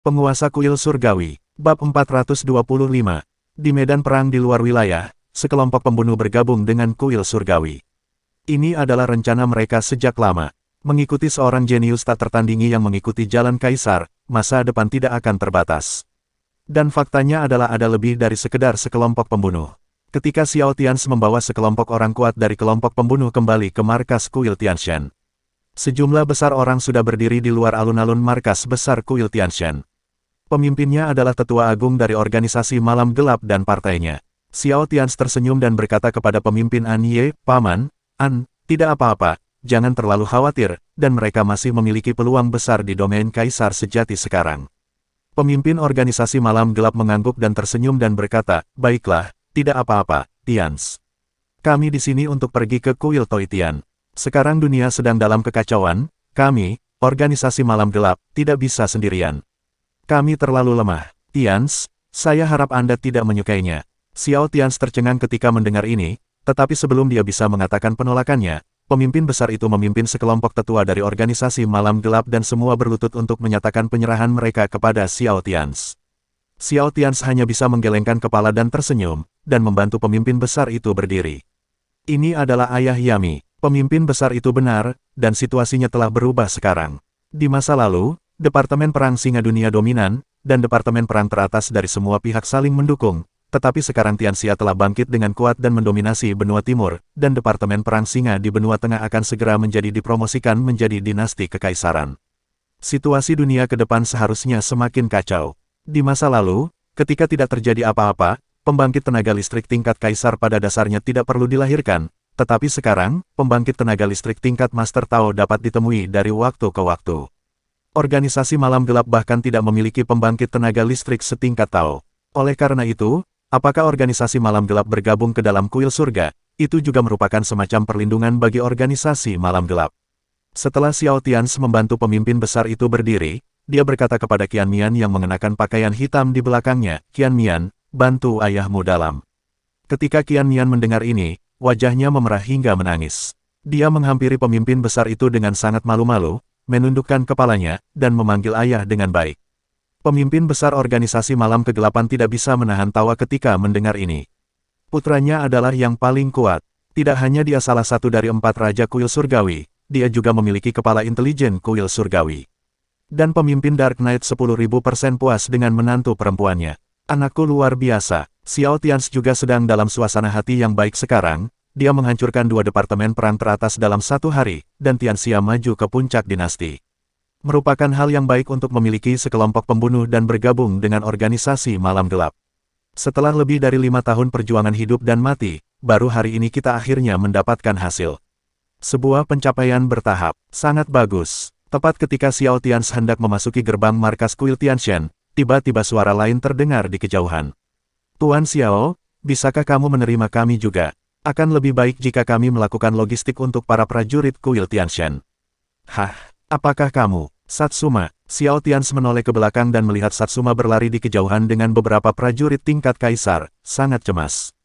Penguasa Kuil Surgawi, Bab 425. Di medan perang di luar wilayah, sekelompok pembunuh bergabung dengan Kuil Surgawi. Ini adalah rencana mereka sejak lama. Mengikuti seorang jenius tak tertandingi yang mengikuti jalan kaisar, masa depan tidak akan terbatas. Dan faktanya adalah ada lebih dari sekedar sekelompok pembunuh. Ketika Xiao Tians membawa sekelompok orang kuat dari kelompok pembunuh kembali ke markas Kuil Tianshan. Sejumlah besar orang sudah berdiri di luar alun-alun markas besar Kuil Tianshan. Pemimpinnya adalah tetua agung dari organisasi Malam Gelap dan partainya. Xiao Tians tersenyum dan berkata kepada pemimpin An Ye, "Paman, An, tidak apa-apa, jangan terlalu khawatir, dan mereka masih memiliki peluang besar di domain kaisar sejati sekarang." Pemimpin organisasi Malam Gelap mengangguk dan tersenyum dan berkata, "Baiklah, tidak apa-apa, Tians. Kami di sini untuk pergi ke Kuil Toitian. Sekarang dunia sedang dalam kekacauan, kami, organisasi Malam Gelap, tidak bisa sendirian. Kami terlalu lemah. Tians, saya harap Anda tidak menyukainya." Xiao Tians tercengang ketika mendengar ini, tetapi sebelum dia bisa mengatakan penolakannya, pemimpin besar itu memimpin sekelompok tetua dari organisasi Malam Gelap dan semua berlutut untuk menyatakan penyerahan mereka kepada Xiao Tians. Xiao Tians hanya bisa menggelengkan kepala dan tersenyum, dan membantu pemimpin besar itu berdiri. Ini adalah ayah Yami. Pemimpin besar itu benar, dan situasinya telah berubah sekarang. Di masa lalu, Departemen Perang Singa Dunia Dominan, dan Departemen Perang teratas dari semua pihak saling mendukung, tetapi sekarang Tianxia telah bangkit dengan kuat dan mendominasi benua timur, dan Departemen Perang Singa di benua tengah akan segera menjadi dipromosikan menjadi dinasti kekaisaran. Situasi dunia ke depan seharusnya semakin kacau. Di masa lalu, ketika tidak terjadi apa-apa, pembangkit tenaga listrik tingkat kaisar pada dasarnya tidak perlu dilahirkan, tetapi sekarang, pembangkit tenaga listrik tingkat Master Tao dapat ditemui dari waktu ke waktu. Organisasi Malam Gelap bahkan tidak memiliki pembangkit tenaga listrik setingkat Tao. Oleh karena itu, apakah organisasi Malam Gelap bergabung ke dalam Kuil Surga, itu juga merupakan semacam perlindungan bagi organisasi Malam Gelap. Setelah Xiao Tians membantu pemimpin besar itu berdiri, dia berkata kepada Qian Mian yang mengenakan pakaian hitam di belakangnya, "Qian Mian, bantu ayahmu dalam." Ketika Qian Mian mendengar ini, wajahnya memerah hingga menangis. Dia menghampiri pemimpin besar itu dengan sangat malu-malu, menundukkan kepalanya, dan memanggil ayah dengan baik. Pemimpin besar organisasi Malam Kegelapan tidak bisa menahan tawa ketika mendengar ini. Putranya adalah yang paling kuat. Tidak hanya dia salah satu dari 4 Raja Kuil Surgawi, dia juga memiliki kepala intelijen Kuil Surgawi. Dan pemimpin Dark Knight 10.000% puas dengan menantu perempuannya. Anakku luar biasa. Xiao Tians juga sedang dalam suasana hati yang baik sekarang. Dia menghancurkan 2 departemen perang teratas dalam 1 hari, dan Tianxia maju ke puncak dinasti. Merupakan hal yang baik untuk memiliki sekelompok pembunuh dan bergabung dengan organisasi Malam Gelap. Setelah lebih dari 5 tahun perjuangan hidup dan mati, baru hari ini kita akhirnya mendapatkan hasil. Sebuah pencapaian bertahap, sangat bagus. Tepat ketika Xiao Tians hendak memasuki gerbang markas Kuil Tianshan, tiba-tiba suara lain terdengar di kejauhan. "Tuan Xiao, bisakah kamu menerima kami juga? Akan lebih baik jika kami melakukan logistik untuk para prajurit Kuil Tianshan." "Hah, apakah kamu, Satsuma?" Xiao Tians menoleh ke belakang dan melihat Satsuma berlari di kejauhan dengan beberapa prajurit tingkat kaisar, sangat cemas.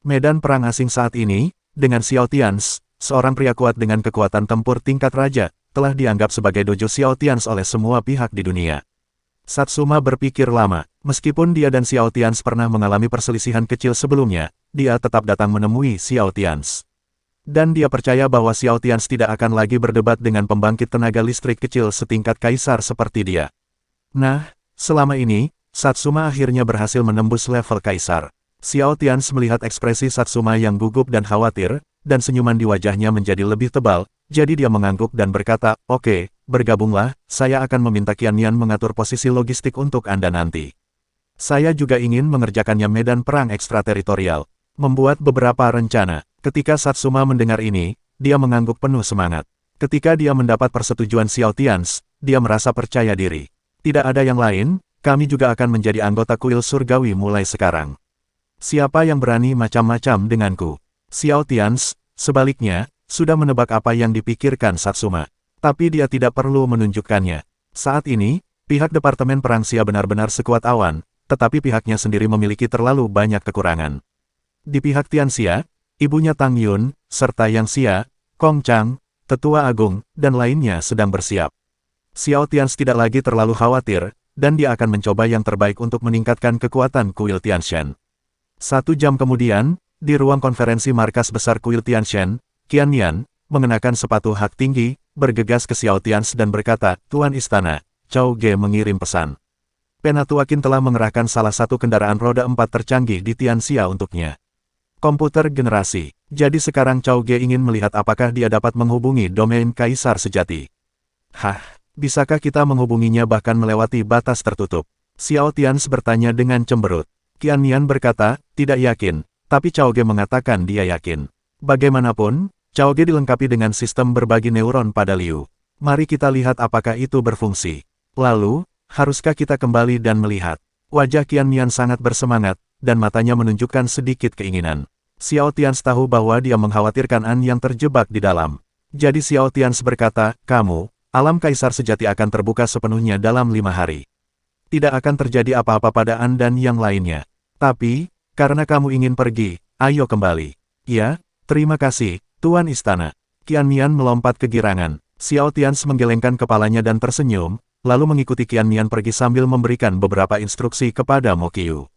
Medan perang asing saat ini, dengan Xiao Tians, seorang pria kuat dengan kekuatan tempur tingkat raja, telah dianggap sebagai dojo Xiao Tians oleh semua pihak di dunia. Satsuma berpikir lama, meskipun dia dan Xiao Tians pernah mengalami perselisihan kecil sebelumnya, dia tetap datang menemui Xiao Tians. Dan dia percaya bahwa Xiao Tians tidak akan lagi berdebat dengan pembangkit tenaga listrik kecil setingkat kaisar seperti dia. Nah, selama ini, Satsuma akhirnya berhasil menembus level kaisar. Xiao Tians melihat ekspresi Satsuma yang gugup dan khawatir, dan senyuman di wajahnya menjadi lebih tebal, jadi dia mengangguk dan berkata, "Oke, bergabunglah, saya akan meminta Qian Mian mengatur posisi logistik untuk Anda nanti. Saya juga ingin mengerjakannya medan perang ekstrateritorial." Membuat beberapa rencana. Ketika Satsuma mendengar ini, dia mengangguk penuh semangat. Ketika dia mendapat persetujuan Xiao Tians, dia merasa percaya diri. "Tidak ada yang lain, kami juga akan menjadi anggota Kuil Surgawi mulai sekarang. Siapa yang berani macam-macam denganku?" Xiao Tians, sebaliknya, sudah menebak apa yang dipikirkan Satsuma. Tapi dia tidak perlu menunjukkannya. Saat ini, pihak Departemen Perang Xia benar-benar sekuat awan, tetapi pihaknya sendiri memiliki terlalu banyak kekurangan. Di pihak Tianxia, ibunya Tang Yun, serta Yang Xia, Kong Chang, Tetua Agung, dan lainnya sedang bersiap. Xiao Tians tidak lagi terlalu khawatir, dan dia akan mencoba yang terbaik untuk meningkatkan kekuatan kuil Tianshan. 1 jam kemudian, di ruang konferensi markas besar kuil Tianshan, Qian Nian, mengenakan sepatu hak tinggi, bergegas ke Xiao Tians dan berkata, Tuan Istana, Chao Ge mengirim pesan. Penatuakin telah mengerahkan salah satu kendaraan roda 4 tercanggih di Tianxia untuknya. Komputer generasi. Jadi sekarang Chao Ge ingin melihat apakah dia dapat menghubungi domain Kaisar Sejati. Hah, bisakah kita menghubunginya bahkan melewati batas tertutup? Xiao Tians bertanya dengan cemberut. Qian Nian berkata, tidak yakin, tapi Chao Ge mengatakan dia yakin. Bagaimanapun, Chao Ge dilengkapi dengan sistem berbagi neuron pada Liu. Mari kita lihat apakah itu berfungsi. Lalu, haruskah kita kembali dan melihat? Wajah Qian Nian sangat bersemangat, dan matanya menunjukkan sedikit keinginan. Xiao Tians tahu bahwa dia mengkhawatirkan An yang terjebak di dalam. Jadi Xiao Tians berkata, kamu, alam Kaisar Sejati akan terbuka sepenuhnya dalam 5 hari. Tidak akan terjadi apa-apa pada An dan yang lainnya. Tapi, karena kamu ingin pergi, ayo kembali. Ya, terima kasih, Tuan Istana. Qian Nian melompat kegirangan. Xiao Tians menggelengkan kepalanya dan tersenyum, lalu mengikuti Qian Nian pergi sambil memberikan beberapa instruksi kepada Mo Qiu.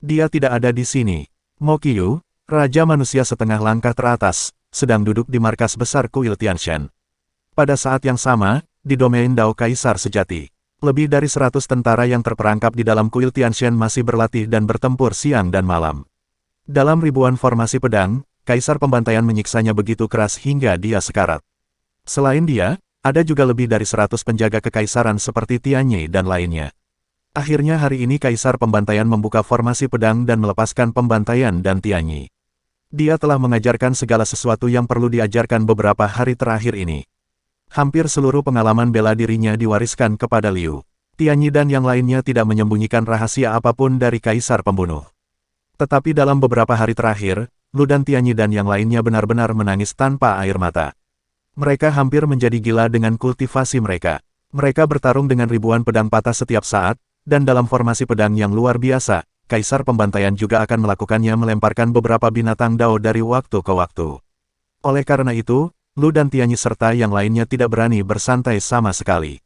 Dia tidak ada di sini. Mo Qiu, Raja Manusia setengah langkah teratas, sedang duduk di markas besar kuil Tianshan. Pada saat yang sama, di domain Dao Kaisar Sejati, lebih dari 100 tentara yang terperangkap di dalam kuil Tianshan masih berlatih dan bertempur siang dan malam. Dalam ribuan formasi pedang, Kaisar Pembantaian menyiksanya begitu keras hingga dia sekarat. Selain dia, ada juga lebih dari 100 penjaga kekaisaran seperti Tianyi dan lainnya. Akhirnya hari ini Kaisar Pembantaian membuka formasi pedang dan melepaskan Pembantaian dan Tianyi. Dia telah mengajarkan segala sesuatu yang perlu diajarkan beberapa hari terakhir ini. Hampir seluruh pengalaman bela dirinya diwariskan kepada Liu. Tianyi dan yang lainnya tidak menyembunyikan rahasia apapun dari Kaisar Pembunuh. Tetapi dalam beberapa hari terakhir, Lu dan Tianyi dan yang lainnya benar-benar menangis tanpa air mata. Mereka hampir menjadi gila dengan kultivasi mereka. Mereka bertarung dengan ribuan pedang patah setiap saat, dan dalam formasi pedang yang luar biasa, Kaisar Pembantaian juga akan melakukannya melemparkan beberapa binatang Dao dari waktu ke waktu. Oleh karena itu, Lu dan Tianyi serta yang lainnya tidak berani bersantai sama sekali.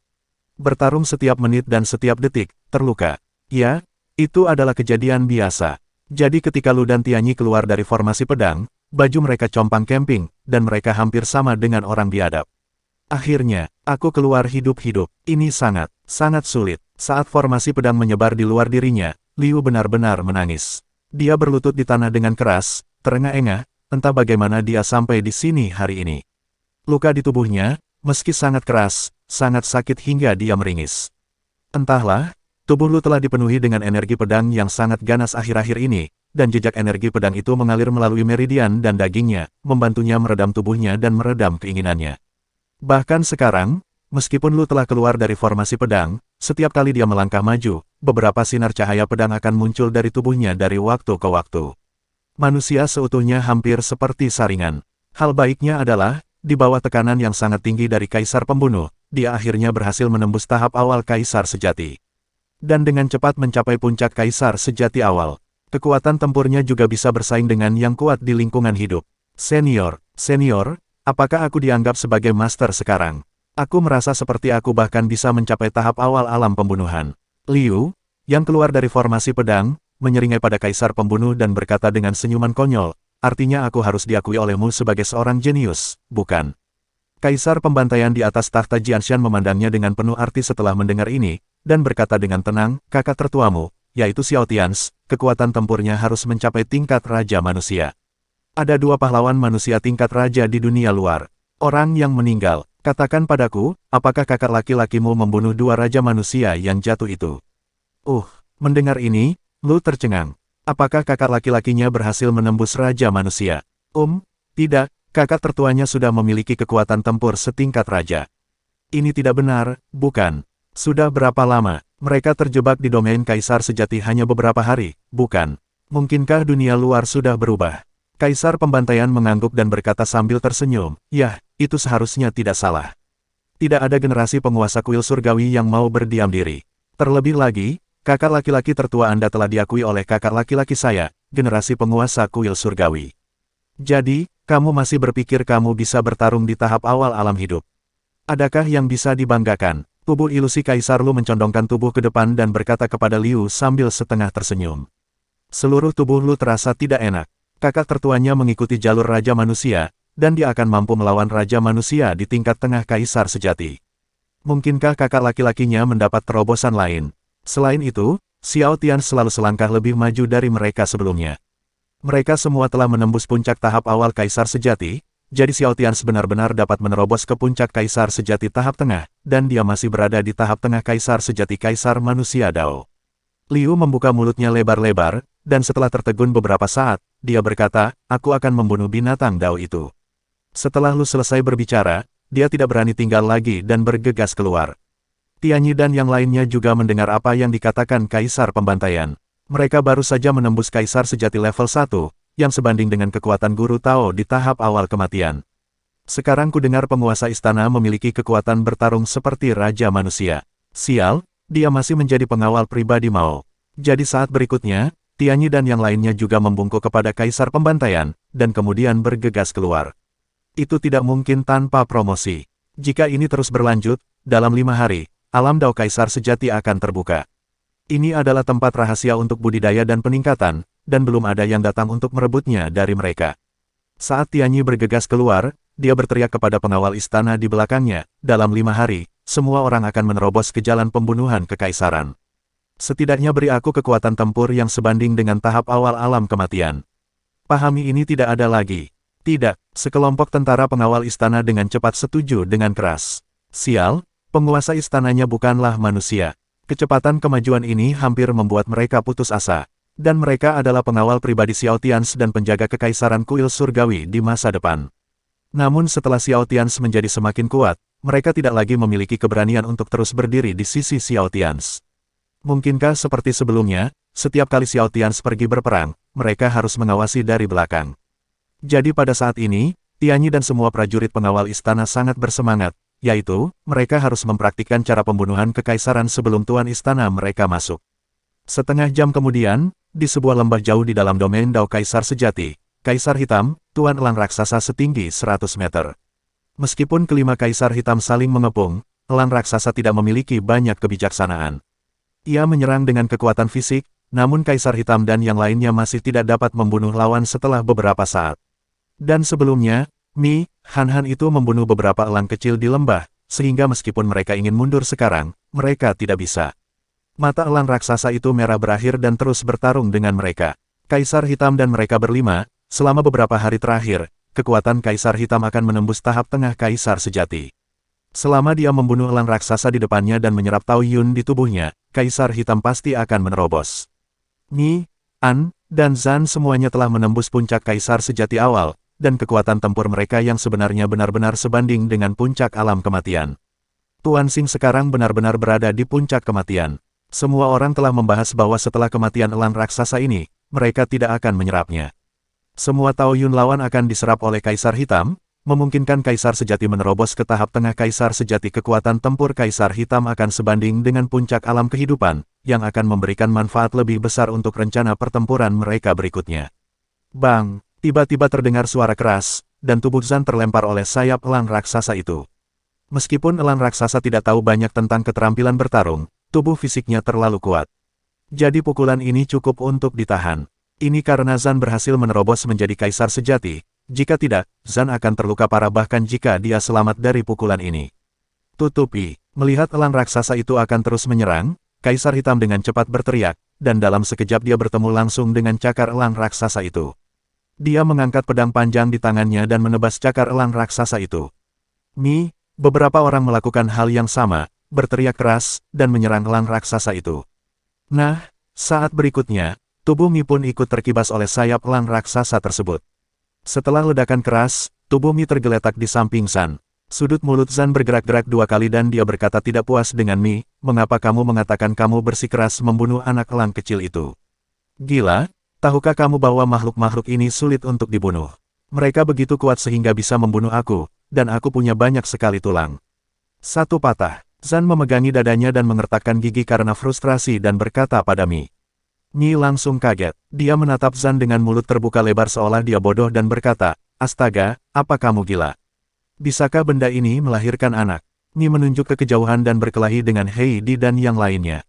Bertarung setiap menit dan setiap detik, terluka. Ya, itu adalah kejadian biasa. Jadi ketika Lu dan Tianyi keluar dari formasi pedang, baju mereka compang camping, dan mereka hampir sama dengan orang biadab. Akhirnya, aku keluar hidup-hidup. Ini sangat sulit. Saat formasi pedang menyebar di luar dirinya, Liu benar-benar menangis. Dia berlutut di tanah dengan keras, terengah-engah, entah bagaimana dia sampai di sini hari ini. Luka di tubuhnya, meski sangat keras, sangat sakit hingga dia meringis. Entahlah, tubuh Lu telah dipenuhi dengan energi pedang yang sangat ganas akhir-akhir ini, dan jejak energi pedang itu mengalir melalui meridian dan dagingnya, membantunya meredam tubuhnya dan meredam keinginannya. Bahkan sekarang, meskipun Lu telah keluar dari formasi pedang, setiap kali dia melangkah maju, beberapa sinar cahaya pedang akan muncul dari tubuhnya dari waktu ke waktu. Manusia seutuhnya hampir seperti saringan. Hal baiknya adalah, di bawah tekanan yang sangat tinggi dari Kaisar Pembunuh, dia akhirnya berhasil menembus tahap awal Kaisar Sejati. Dan dengan cepat mencapai puncak Kaisar Sejati awal. Kekuatan tempurnya juga bisa bersaing dengan yang kuat di lingkungan hidup. Senior, apakah aku dianggap sebagai master sekarang? Aku merasa seperti aku bahkan bisa mencapai tahap awal alam pembunuhan. Liu, yang keluar dari formasi pedang, menyeringai pada Kaisar Pembunuh dan berkata dengan senyuman konyol, artinya aku harus diakui olehmu sebagai seorang jenius, bukan? Kaisar Pembantaian di atas tahta Jianshan memandangnya dengan penuh arti setelah mendengar ini, dan berkata dengan tenang, kakak tertuamu, yaitu Xiao Tians, kekuatan tempurnya harus mencapai tingkat Raja Manusia. Ada 2 pahlawan manusia tingkat Raja di dunia luar. Orang yang meninggal. Katakan padaku, apakah kakak laki-lakimu membunuh 2 Raja Manusia yang jatuh itu? Mendengar ini, Lu tercengang. Apakah kakak laki-lakinya berhasil menembus Raja Manusia? Tidak, kakak tertuanya sudah memiliki kekuatan tempur setingkat Raja. Ini tidak benar, bukan? Sudah berapa lama, mereka terjebak di domain Kaisar Sejati hanya beberapa hari, bukan? Mungkinkah dunia luar sudah berubah? Kaisar Pembantaian mengangguk dan berkata sambil tersenyum, yah, itu seharusnya tidak salah. Tidak ada generasi penguasa kuil surgawi yang mau berdiam diri. Terlebih lagi, kakak laki-laki tertua Anda telah diakui oleh kakak laki-laki saya, generasi penguasa kuil surgawi. Jadi, kamu masih berpikir kamu bisa bertarung di tahap awal alam hidup? Adakah yang bisa dibanggakan? Tubuh ilusi Kaisar Lu mencondongkan tubuh ke depan dan berkata kepada Liu sambil setengah tersenyum. Seluruh tubuh Lu terasa tidak enak. Kakak tertuanya mengikuti jalur Raja Manusia, dan dia akan mampu melawan Raja Manusia di tingkat tengah Kaisar sejati. Mungkinkah kakak laki-lakinya mendapat terobosan lain? Selain itu, Xiao Tian selalu selangkah lebih maju dari mereka sebelumnya. Mereka semua telah menembus puncak tahap awal Kaisar sejati, jadi Xiao Tian benar-benar dapat menerobos ke puncak Kaisar sejati tahap tengah, dan dia masih berada di tahap tengah Kaisar sejati Kaisar Manusia Dao. Liu membuka mulutnya lebar-lebar, dan setelah tertegun beberapa saat, dia berkata, aku akan membunuh binatang Dao itu. Setelah Lu selesai berbicara, dia tidak berani tinggal lagi dan bergegas keluar. Tianyi dan yang lainnya juga mendengar apa yang dikatakan Kaisar Pembantaian. Mereka baru saja menembus Kaisar sejati level 1, yang sebanding dengan kekuatan Guru Tao di tahap awal kematian. Sekarang ku dengar penguasa istana memiliki kekuatan bertarung seperti Raja Manusia. Sial, dia masih menjadi pengawal pribadi Mao. Jadi saat berikutnya, Tianyi dan yang lainnya juga membungkuk kepada Kaisar Pembantaian, dan kemudian bergegas keluar. Itu tidak mungkin tanpa promosi. Jika ini terus berlanjut, dalam 5 hari, alam Dao Kaisar sejati akan terbuka. Ini adalah tempat rahasia untuk budidaya dan peningkatan, dan belum ada yang datang untuk merebutnya dari mereka. Saat Tianyi bergegas keluar, dia berteriak kepada pengawal istana di belakangnya, dalam 5 hari, semua orang akan menerobos ke jalan pembunuhan kekaisaran. Setidaknya beri aku kekuatan tempur yang sebanding dengan tahap awal alam kematian. Pahami ini tidak ada lagi. Tidak, sekelompok tentara pengawal istana dengan cepat setuju dengan keras. Sial, penguasa istananya bukanlah manusia. Kecepatan kemajuan ini hampir membuat mereka putus asa. Dan mereka adalah pengawal pribadi Xiao Tians dan penjaga kekaisaran kuil surgawi di masa depan. Namun setelah Xiao Tians menjadi semakin kuat, mereka tidak lagi memiliki keberanian untuk terus berdiri di sisi Xiao Tians. Mungkinkah seperti sebelumnya, setiap kali Xiao Tians pergi berperang, mereka harus mengawasi dari belakang. Jadi pada saat ini, Tianyi dan semua prajurit pengawal istana sangat bersemangat, yaitu, mereka harus mempraktikkan cara pembunuhan kekaisaran sebelum tuan istana mereka masuk. Setengah jam kemudian, di sebuah lembah jauh di dalam domain Dao Kaisar sejati, Kaisar Hitam, Tuan Elang Raksasa setinggi 100 meter. Meskipun kelima Kaisar Hitam saling mengepung, Elang Raksasa tidak memiliki banyak kebijaksanaan. Ia menyerang dengan kekuatan fisik, namun Kaisar Hitam dan yang lainnya masih tidak dapat membunuh lawan setelah beberapa saat. Dan sebelumnya, Mi, Han itu membunuh beberapa elang kecil di lembah, sehingga meskipun mereka ingin mundur sekarang, mereka tidak bisa. Mata elang raksasa itu merah berakhir dan terus bertarung dengan mereka. Kaisar Hitam dan mereka berlima, selama beberapa hari terakhir, kekuatan Kaisar Hitam akan menembus tahap tengah Kaisar sejati. Selama dia membunuh elang raksasa di depannya dan menyerap Tao Yun di tubuhnya, Kaisar Hitam pasti akan menerobos. Mi, An, dan Zan semuanya telah menembus puncak Kaisar sejati awal, dan kekuatan tempur mereka yang sebenarnya benar-benar sebanding dengan puncak alam kematian. Tuan Xing sekarang benar-benar berada di puncak kematian. Semua orang telah membahas bahwa setelah kematian elang raksasa ini, mereka tidak akan menyerapnya. Semua Tao Yun lawan akan diserap oleh Kaisar Hitam, memungkinkan Kaisar sejati menerobos ke tahap tengah Kaisar sejati. Kekuatan tempur Kaisar Hitam akan sebanding dengan puncak alam kehidupan, yang akan memberikan manfaat lebih besar untuk rencana pertempuran mereka berikutnya. Bang! Tiba-tiba terdengar suara keras, dan tubuh Zan terlempar oleh sayap elang raksasa itu. Meskipun elang raksasa tidak tahu banyak tentang keterampilan bertarung, tubuh fisiknya terlalu kuat. Jadi pukulan ini cukup untuk ditahan. Ini karena Zan berhasil menerobos menjadi Kaisar sejati, jika tidak, Zan akan terluka parah bahkan jika dia selamat dari pukulan ini. Tutupi, melihat elang raksasa itu akan terus menyerang, Kaisar Hitam dengan cepat berteriak, dan dalam sekejap dia bertemu langsung dengan cakar elang raksasa itu. Dia mengangkat pedang panjang di tangannya dan menebas cakar elang raksasa itu. Mi, beberapa orang melakukan hal yang sama, berteriak keras, dan menyerang elang raksasa itu. Nah, saat berikutnya, tubuh Mi pun ikut terkibas oleh sayap elang raksasa tersebut. Setelah ledakan keras, tubuh Mi tergeletak di samping Zan. Sudut mulut Zan bergerak-gerak 2 kali dan dia berkata tidak puas dengan Mi, mengapa kamu mengatakan kamu bersikeras membunuh anak elang kecil itu? Gila? Tahukah kamu bahwa makhluk-makhluk ini sulit untuk dibunuh? Mereka begitu kuat sehingga bisa membunuh aku, dan aku punya banyak sekali tulang. Satu patah. Zan memegangi dadanya dan mengertakkan gigi karena frustrasi dan berkata pada Mi. Mi langsung kaget. Dia menatap Zan dengan mulut terbuka lebar seolah dia bodoh dan berkata, astaga, apa kamu gila? Bisakah benda ini melahirkan anak? Ni menunjuk ke kejauhan dan berkelahi dengan Heidi dan yang lainnya.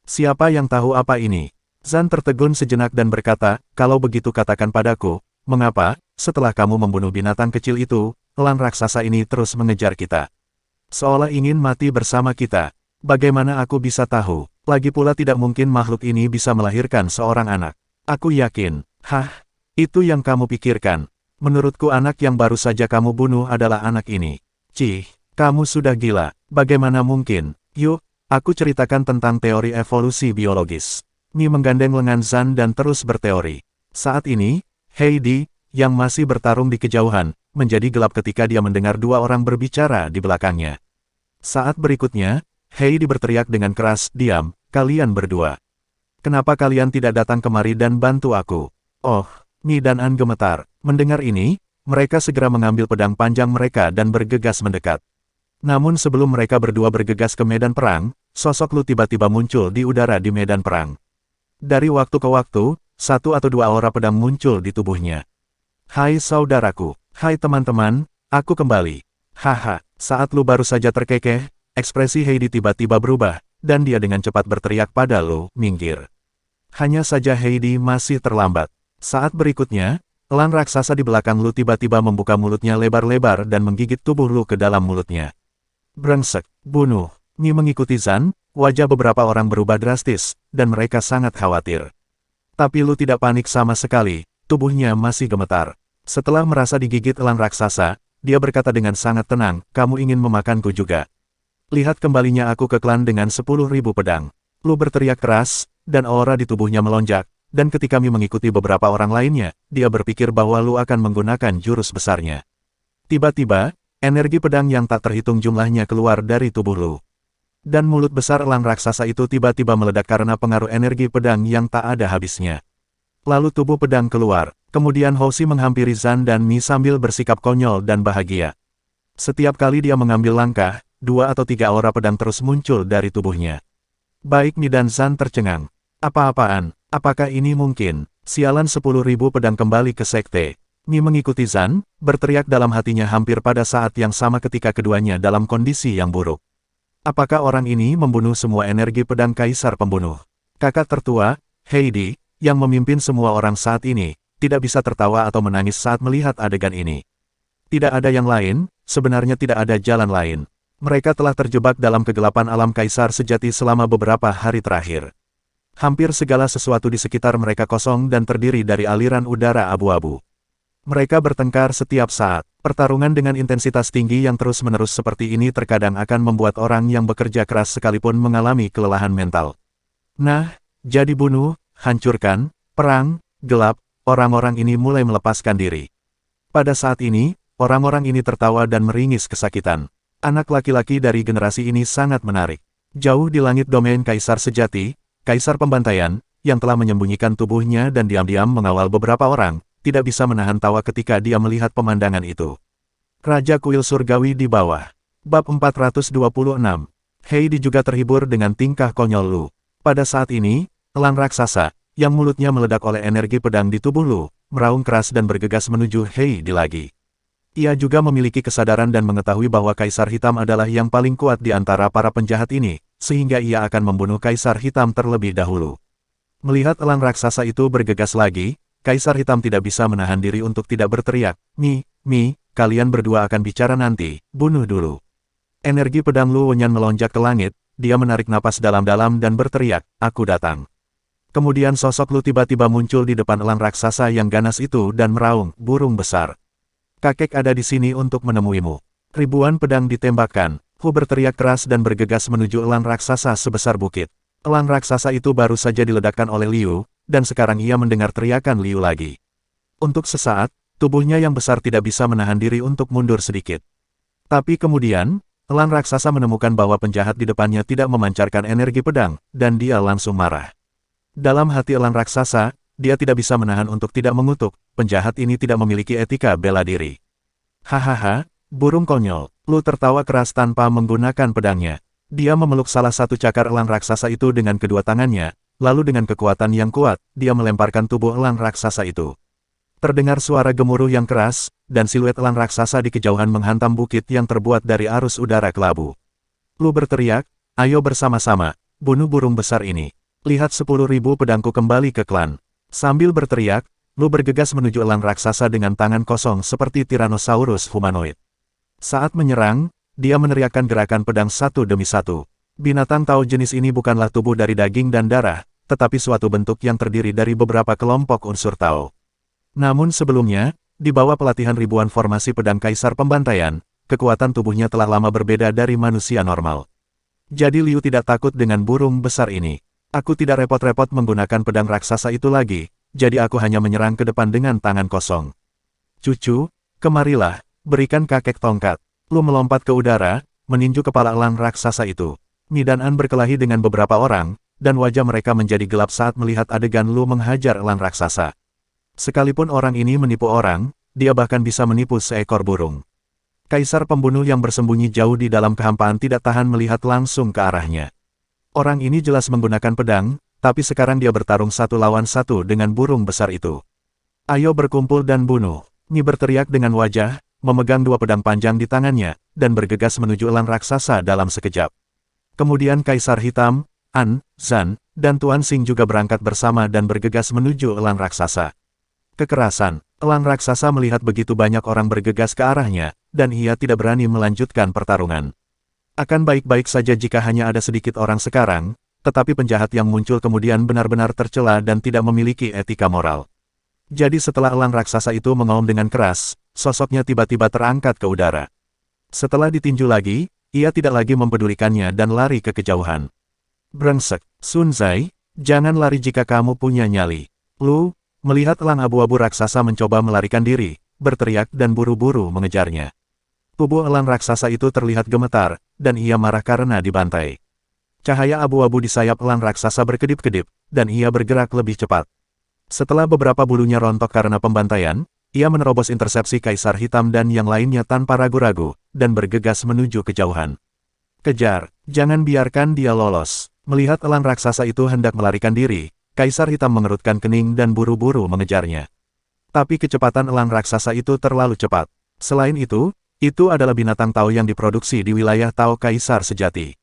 Siapa yang tahu apa ini? Zan tertegun sejenak dan berkata, kalau begitu katakan padaku, mengapa, setelah kamu membunuh binatang kecil itu, elang raksasa ini terus mengejar kita? Seolah ingin mati bersama kita. Bagaimana aku bisa tahu? Lagi pula tidak mungkin makhluk ini bisa melahirkan seorang anak. Aku yakin. Hah? Itu yang kamu pikirkan. Menurutku anak yang baru saja kamu bunuh adalah anak ini. Cih, kamu sudah gila. Bagaimana mungkin? Yuk, aku ceritakan tentang teori evolusi biologis. Ni menggandeng lengan Zan dan terus berteori. Saat ini, Heidi, yang masih bertarung di kejauhan, menjadi gelap ketika dia mendengar dua orang berbicara di belakangnya. Saat berikutnya, Heidi berteriak dengan keras, diam, kalian berdua. Kenapa kalian tidak datang kemari dan bantu aku? Oh, Ni dan An gemetar. Mendengar ini, mereka segera mengambil pedang panjang mereka dan bergegas mendekat. Namun sebelum mereka berdua bergegas ke medan perang, sosok Lu tiba-tiba muncul di udara di medan perang. Dari waktu ke waktu, satu atau dua aura pedang muncul di tubuhnya. Hai saudaraku, hai teman-teman, aku kembali. Haha, saat Lu baru saja terkekeh, ekspresi Heidi tiba-tiba berubah, dan dia dengan cepat berteriak pada Lu, minggir. Hanya saja Heidi masih terlambat. Saat berikutnya, elang raksasa di belakang Lu tiba-tiba membuka mulutnya lebar-lebar dan menggigit tubuh Lu ke dalam mulutnya. Brengsek, bunuh. Ni mengikuti Zan, wajah beberapa orang berubah drastis, dan mereka sangat khawatir. Tapi Lu tidak panik sama sekali, tubuhnya masih gemetar. Setelah merasa digigit elang raksasa, dia berkata dengan sangat tenang, kamu ingin memakanku juga. Lihat kembalinya aku ke klan dengan 10.000 pedang. Lu berteriak keras, dan aura di tubuhnya melonjak. Dan ketika Mi mengikuti beberapa orang lainnya, dia berpikir bahwa Lu akan menggunakan jurus besarnya. Tiba-tiba, energi pedang yang tak terhitung jumlahnya keluar dari tubuh Lu. Dan mulut besar elang raksasa itu tiba-tiba meledak karena pengaruh energi pedang yang tak ada habisnya. Lalu tubuh pedang keluar, kemudian Hoshi menghampiri Zan dan Mi sambil bersikap konyol dan bahagia. Setiap kali dia mengambil langkah, 2 atau 3 aura pedang terus muncul dari tubuhnya. Baik Mi dan Zan tercengang. Apa-apaan? Apakah ini mungkin? Sialan 10.000 pedang kembali ke sekte. Mi mengikuti Zan, berteriak dalam hatinya hampir pada saat yang sama ketika keduanya dalam kondisi yang buruk. Apakah orang ini membunuh semua energi pedang Kaisar Pembunuh? Kakak tertua, Heidi, yang memimpin semua orang saat ini, tidak bisa tertawa atau menangis saat melihat adegan ini. Tidak ada yang lain, sebenarnya tidak ada jalan lain. Mereka telah terjebak dalam kegelapan alam Kaisar sejati selama beberapa hari terakhir. Hampir segala sesuatu di sekitar mereka kosong dan terdiri dari aliran udara abu-abu. Mereka bertengkar setiap saat. Pertarungan dengan intensitas tinggi yang terus-menerus seperti ini terkadang akan membuat orang yang bekerja keras sekalipun mengalami kelelahan mental. Nah, jadi bunuh, hancurkan, perang, gelap, orang-orang ini mulai melepaskan diri. Pada saat ini, orang-orang ini tertawa dan meringis kesakitan. Anak laki-laki dari generasi ini sangat menarik. Jauh di langit domain Kaisar sejati, Kaisar Pembantaian, yang telah menyembunyikan tubuhnya dan diam-diam mengawal beberapa orang, tidak bisa menahan tawa ketika dia melihat pemandangan itu. Raja Kuil Surgawi di bawah. Bab 426. Heidi juga terhibur dengan tingkah konyol Lu. Pada saat ini, elang raksasa, yang mulutnya meledak oleh energi pedang di tubuh Lu, meraung keras dan bergegas menuju Heidi lagi. Ia juga memiliki kesadaran dan mengetahui bahwa Kaisar Hitam adalah yang paling kuat di antara para penjahat ini, sehingga ia akan membunuh Kaisar Hitam terlebih dahulu. Melihat elang raksasa itu bergegas lagi, Kaisar Hitam tidak bisa menahan diri untuk tidak berteriak, Mi, kalian berdua akan bicara nanti, bunuh dulu. Energi pedang Lu Wenyan melonjak ke langit, dia menarik napas dalam-dalam dan berteriak, aku datang. Kemudian sosok Lu tiba-tiba muncul di depan elang raksasa yang ganas itu dan meraung, burung besar. Kakek ada di sini untuk menemuimu. Ribuan pedang ditembakkan. Hu berteriak keras dan bergegas menuju elang raksasa sebesar bukit. Elang raksasa itu baru saja diledakkan oleh Liu, dan sekarang ia mendengar teriakan Liu lagi. Untuk sesaat, tubuhnya yang besar tidak bisa menahan diri untuk mundur sedikit. Tapi kemudian, elang raksasa menemukan bahwa penjahat di depannya tidak memancarkan energi pedang, dan dia langsung marah. Dalam hati elang raksasa, dia tidak bisa menahan untuk tidak mengutuk, penjahat ini tidak memiliki etika bela diri. Hahaha, burung konyol, Lu tertawa keras tanpa menggunakan pedangnya. Dia memeluk salah satu cakar elang raksasa itu dengan kedua tangannya, lalu dengan kekuatan yang kuat, dia melemparkan tubuh elang raksasa itu. Terdengar suara gemuruh yang keras, dan siluet elang raksasa di kejauhan menghantam bukit yang terbuat dari arus udara kelabu. Lu berteriak, ayo bersama-sama, bunuh burung besar ini. Lihat 10.000 pedangku kembali ke klan. Sambil berteriak, Lu bergegas menuju elang raksasa dengan tangan kosong seperti Tyrannosaurus humanoid. Saat menyerang, dia meneriakkan gerakan pedang satu demi satu. Binatang Tao jenis ini bukanlah tubuh dari daging dan darah, tetapi suatu bentuk yang terdiri dari beberapa kelompok unsur Tao. Namun sebelumnya, di bawah pelatihan ribuan formasi pedang kaisar pembantaian, kekuatan tubuhnya telah lama berbeda dari manusia normal. Jadi Liu tidak takut dengan burung besar ini. Aku tidak repot-repot menggunakan pedang raksasa itu lagi, jadi aku hanya menyerang ke depan dengan tangan kosong. Cucu, kemarilah, berikan kakek tongkat. Lu melompat ke udara, meninju kepala elang raksasa itu. Mi dan An berkelahi dengan beberapa orang, dan wajah mereka menjadi gelap saat melihat adegan Lu menghajar elang raksasa. Sekalipun orang ini menipu orang, dia bahkan bisa menipu seekor burung. Kaisar pembunuh yang bersembunyi jauh di dalam kehampaan tidak tahan melihat langsung ke arahnya. Orang ini jelas menggunakan pedang, tapi sekarang dia bertarung satu lawan satu dengan burung besar itu. Ayo berkumpul dan bunuh. Mi berteriak dengan wajah, memegang dua pedang panjang di tangannya, dan bergegas menuju elang raksasa dalam sekejap. Kemudian Kaisar Hitam, An, Zan, dan Tuan Xing juga berangkat bersama dan bergegas menuju elang raksasa. Kekerasan, elang raksasa melihat begitu banyak orang bergegas ke arahnya, dan ia tidak berani melanjutkan pertarungan. Akan baik-baik saja jika hanya ada sedikit orang sekarang, tetapi penjahat yang muncul kemudian benar-benar tercela dan tidak memiliki etika moral. Jadi setelah elang raksasa itu mengaum dengan keras, sosoknya tiba-tiba terangkat ke udara. Setelah ditinju lagi, ia tidak lagi mempedulikannya dan lari ke kejauhan. Brengsek, Sun Zai, jangan lari jika kamu punya nyali. Lu, melihat elang abu-abu raksasa mencoba melarikan diri, berteriak dan buru-buru mengejarnya. Tubuh elang raksasa itu terlihat gemetar, dan ia marah karena dibantai. Cahaya abu-abu di sayap elang raksasa berkedip-kedip, dan ia bergerak lebih cepat. Setelah beberapa bulunya rontok karena pembantaian, ia menerobos intersepsi Kaisar Hitam dan yang lainnya tanpa ragu-ragu, dan bergegas menuju kejauhan. Kejar, jangan biarkan dia lolos. Melihat elang raksasa itu hendak melarikan diri, Kaisar Hitam mengerutkan kening dan buru-buru mengejarnya. Tapi kecepatan elang raksasa itu terlalu cepat. Selain itu adalah binatang Tao yang diproduksi di wilayah Tao Kaisar sejati.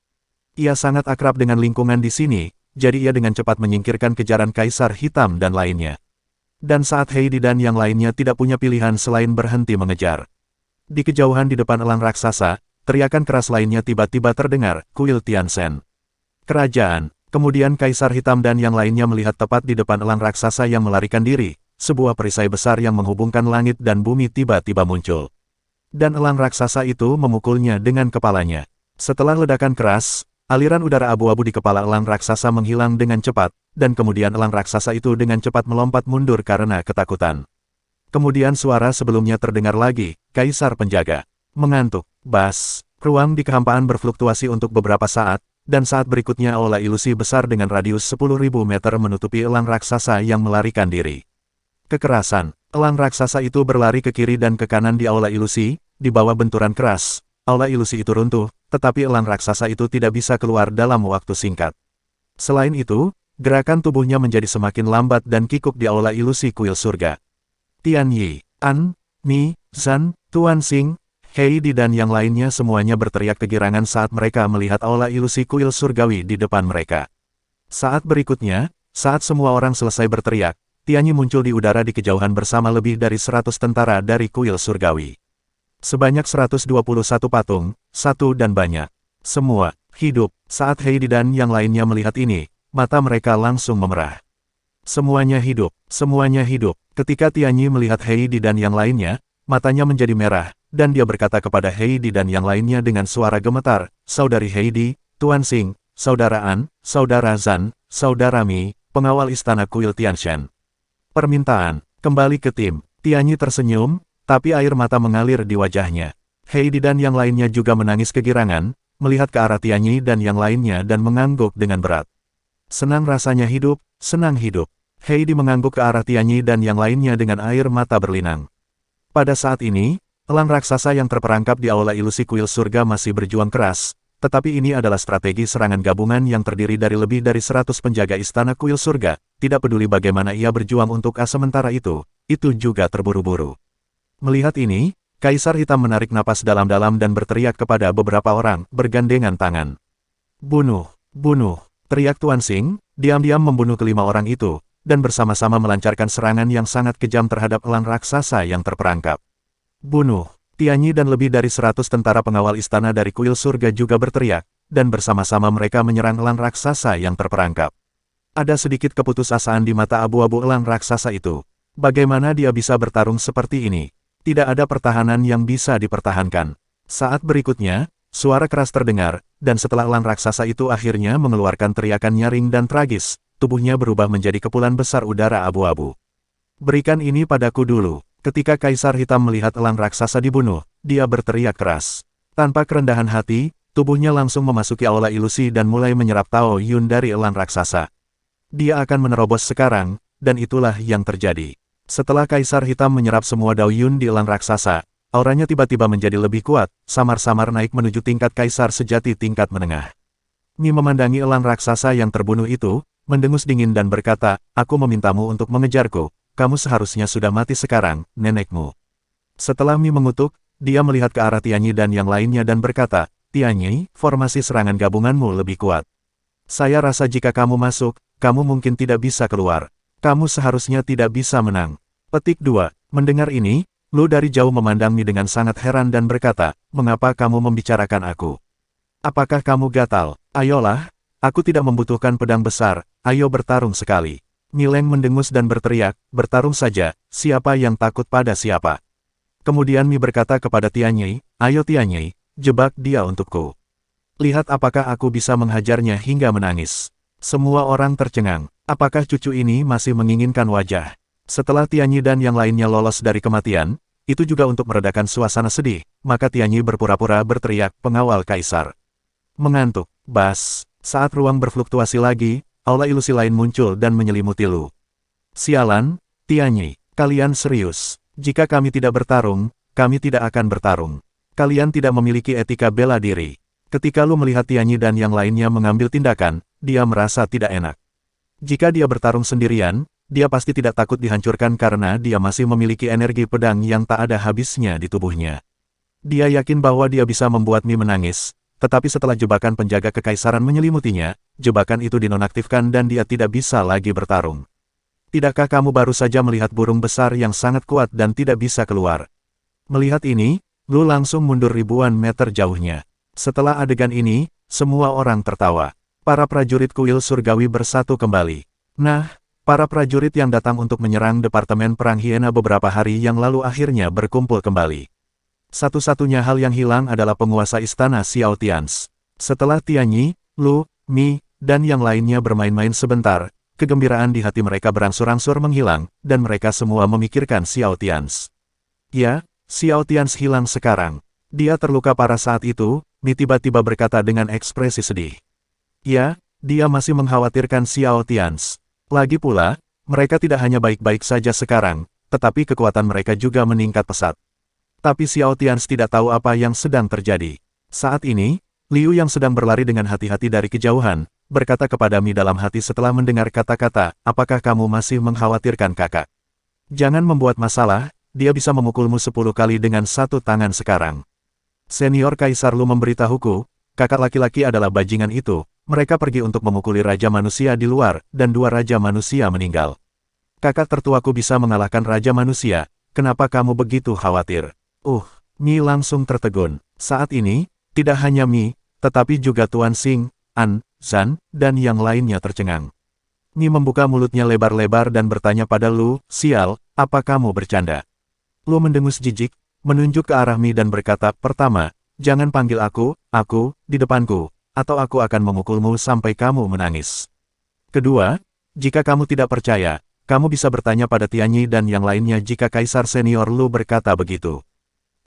Ia sangat akrab dengan lingkungan di sini, jadi ia dengan cepat menyingkirkan kejaran Kaisar Hitam dan lainnya. Dan saat Heidi dan yang lainnya tidak punya pilihan selain berhenti mengejar. Di kejauhan di depan elang raksasa, teriakan keras lainnya tiba-tiba terdengar, kuil Tianchen. Kerajaan, kemudian Kaisar Hitam dan yang lainnya melihat tepat di depan elang raksasa yang melarikan diri, sebuah perisai besar yang menghubungkan langit dan bumi tiba-tiba muncul. Dan elang raksasa itu memukulnya dengan kepalanya. Setelah ledakan keras, aliran udara abu-abu di kepala elang raksasa menghilang dengan cepat, dan kemudian elang raksasa itu dengan cepat melompat mundur karena ketakutan. Kemudian suara sebelumnya terdengar lagi, Kaisar Penjaga. Mengantuk, bas, ruang di kehampaan berfluktuasi untuk beberapa saat, dan saat berikutnya aula ilusi besar dengan radius 10.000 meter menutupi elang raksasa yang melarikan diri. Kekerasan. Elang raksasa itu berlari ke kiri dan ke kanan di aula ilusi, di bawah benturan keras. Aula ilusi itu runtuh, tetapi elang raksasa itu tidak bisa keluar dalam waktu singkat. Selain itu, gerakan tubuhnya menjadi semakin lambat dan kikuk di aula ilusi kuil surga. Tian Yi, An, Mi, Zan, Tuan Xing, Heidi dan yang lainnya semuanya berteriak kegirangan saat mereka melihat aula ilusi kuil surgawi di depan mereka. Saat berikutnya, saat semua orang selesai berteriak, Tian Yi muncul di udara di kejauhan bersama lebih dari 100 tentara dari kuil surgawi. Sebanyak 121 patung, satu dan banyak. Semua, hidup. Saat Heidi dan yang lainnya melihat ini, mata mereka langsung memerah. Semuanya hidup, semuanya hidup. Ketika Tian Yi melihat Heidi dan yang lainnya, matanya menjadi merah, dan dia berkata kepada Heidi dan yang lainnya dengan suara gemetar, Saudari Heidi, Tuan Xing, Saudara An, Saudara Zan, Saudara Mi, pengawal istana kuil Tianchen. Permintaan, kembali ke tim. Tian Yi tersenyum, tapi air mata mengalir di wajahnya. Heidi dan yang lainnya juga menangis kegirangan, melihat ke arah Tian Yi dan yang lainnya dan mengangguk dengan berat. Senang rasanya hidup, senang hidup. Heidi mengangguk ke arah Tian Yi dan yang lainnya dengan air mata berlinang. Pada saat ini, elang raksasa yang terperangkap di aula ilusi kuil surga masih berjuang keras, tetapi ini adalah strategi serangan gabungan yang terdiri dari lebih dari 100 penjaga istana kuil surga. Tidak peduli bagaimana ia berjuang untuk sementara itu juga terburu-buru. Melihat ini, Kaisar Hitam menarik napas dalam-dalam dan berteriak kepada beberapa orang, bergandengan tangan. Bunuh! Bunuh! Teriak Tuan Xing, diam-diam membunuh kelima orang itu, dan bersama-sama melancarkan serangan yang sangat kejam terhadap elang raksasa yang terperangkap. Bunuh! Tianyi dan lebih dari 100 tentara pengawal istana dari kuil surga juga berteriak, dan bersama-sama mereka menyerang elang raksasa yang terperangkap. Ada sedikit keputusasaan di mata abu-abu elang raksasa itu. Bagaimana dia bisa bertarung seperti ini? Tidak ada pertahanan yang bisa dipertahankan. Saat berikutnya, suara keras terdengar, dan setelah elang raksasa itu akhirnya mengeluarkan teriakan nyaring dan tragis, tubuhnya berubah menjadi kepulan besar udara abu-abu. Berikan ini padaku dulu. Ketika Kaisar Hitam melihat elang raksasa dibunuh, dia berteriak keras. Tanpa kerendahan hati, tubuhnya langsung memasuki aula ilusi dan mulai menyerap Tao Yun dari elang raksasa. Dia akan menerobos sekarang, dan itulah yang terjadi. Setelah Kaisar Hitam menyerap semua Dao Yun di elang raksasa, auranya tiba-tiba menjadi lebih kuat, samar-samar naik menuju tingkat Kaisar sejati tingkat menengah. Mi memandangi elang raksasa yang terbunuh itu, mendengus dingin dan berkata, "Aku memintamu untuk mengejarku, kamu seharusnya sudah mati sekarang, nenekmu." Setelah Mi mengutuk, dia melihat ke arah Tianyi dan yang lainnya dan berkata, "Tianyi, formasi serangan gabunganmu lebih kuat. Saya rasa jika kamu masuk, kamu mungkin tidak bisa keluar. Kamu seharusnya tidak bisa menang." Petik 2. Mendengar ini, Lu dari jauh memandang Mi dengan sangat heran dan berkata, "Mengapa kamu membicarakan aku? Apakah kamu gatal? Ayolah, aku tidak membutuhkan pedang besar, ayo bertarung sekali." Mi Leng mendengus dan berteriak, "Bertarung saja, siapa yang takut pada siapa?" Kemudian Mi berkata kepada Tianyi, "Ayo Tianyi, jebak dia untukku. Lihat apakah aku bisa menghajarnya hingga menangis." Semua orang tercengang. Apakah cucu ini masih menginginkan wajah? Setelah Tianyi dan yang lainnya lolos dari kematian, itu juga untuk meredakan suasana sedih, maka Tianyi berpura-pura berteriak, "Pengawal Kaisar mengantuk." Bas, saat ruang berfluktuasi lagi, aula ilusi lain muncul dan menyelimuti Lu. "Sialan, Tianyi, kalian serius? Jika kami tidak bertarung, kami tidak akan bertarung. Kalian tidak memiliki etika bela diri." Ketika Lu melihat Tianyi dan yang lainnya mengambil tindakan, dia merasa tidak enak. Jika dia bertarung sendirian, dia pasti tidak takut dihancurkan karena dia masih memiliki energi pedang yang tak ada habisnya di tubuhnya. Dia yakin bahwa dia bisa membuat Mi menangis, tetapi setelah jebakan penjaga kekaisaran menyelimutinya, jebakan itu dinonaktifkan dan dia tidak bisa lagi bertarung. "Tidakkah kamu baru saja melihat burung besar yang sangat kuat dan tidak bisa keluar?" Melihat ini, Lu langsung mundur ribuan meter jauhnya. Setelah adegan ini, semua orang tertawa. Para prajurit kuil surgawi bersatu kembali. Nah, para prajurit yang datang untuk menyerang Departemen Perang Hiena beberapa hari yang lalu akhirnya berkumpul kembali. Satu-satunya hal yang hilang adalah penguasa istana Xiao Tians. Setelah Tianyi, Lu, Mi, dan yang lainnya bermain-main sebentar, kegembiraan di hati mereka berangsur-angsur menghilang, dan mereka semua memikirkan Xiao Tians. Ya, Xiao Tians hilang sekarang. Dia terluka parah saat itu, Mi tiba-tiba berkata dengan ekspresi sedih. Ya, dia masih mengkhawatirkan Xiao Tians. Lagi pula, mereka tidak hanya baik-baik saja sekarang, tetapi kekuatan mereka juga meningkat pesat. Tapi Xiao Tians tidak tahu apa yang sedang terjadi. Saat ini, Liu yang sedang berlari dengan hati-hati dari kejauhan, berkata kepada Mi dalam hati setelah mendengar kata-kata, "Apakah kamu masih mengkhawatirkan kakak? Jangan membuat masalah, dia bisa memukulmu 10 kali dengan satu tangan sekarang." Senior Kaisar Lu memberitahuku, kakak laki-laki adalah bajingan itu. Mereka pergi untuk memukuli Raja Manusia di luar, dan 2 Raja Manusia meninggal. Kakak tertuaku bisa mengalahkan Raja Manusia, kenapa kamu begitu khawatir? Mi langsung tertegun. Saat ini, tidak hanya Mi, tetapi juga Tuan Xing, An, Zan, dan yang lainnya tercengang. Mi membuka mulutnya lebar-lebar dan bertanya pada Lu, "Sial, apa kamu bercanda?" Lu mendengus jijik, menunjuk ke arah Mi dan berkata, "Pertama, jangan panggil aku, di depanku, atau aku akan memukulmu sampai kamu menangis. Kedua, jika kamu tidak percaya, kamu bisa bertanya pada Tianyi dan yang lainnya jika Kaisar Senior Lu berkata begitu."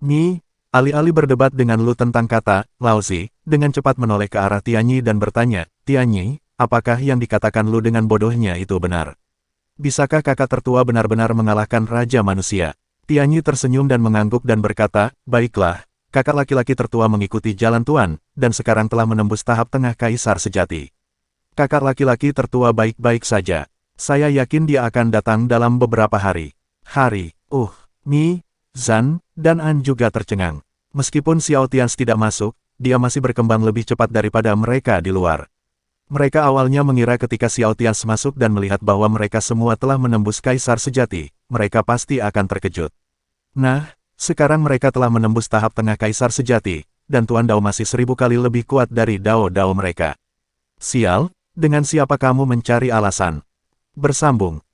Mi, alih-alih berdebat dengan Lu tentang kata, Laozi, dengan cepat menoleh ke arah Tianyi dan bertanya, "Tianyi, apakah yang dikatakan Lu dengan bodohnya itu benar? Bisakah kakak tertua benar-benar mengalahkan Raja Manusia?" Tianyi tersenyum dan mengangguk dan berkata, "Baiklah, kakak laki-laki tertua mengikuti jalan Tuan, dan sekarang telah menembus tahap tengah Kaisar sejati. Kakak laki-laki tertua baik-baik saja. Saya yakin dia akan datang dalam beberapa hari." Mi, Zan dan An juga tercengang. Meskipun Xiao Tians tidak masuk, dia masih berkembang lebih cepat daripada mereka di luar. Mereka awalnya mengira ketika Xiao Tians masuk dan melihat bahwa mereka semua telah menembus Kaisar Sejati, mereka pasti akan terkejut. Nah, sekarang mereka telah menembus tahap tengah Kaisar Sejati, dan Tuan Dao masih 1000 kali lebih kuat dari Dao-Dao mereka. Sial, dengan siapa kamu mencari alasan? Bersambung,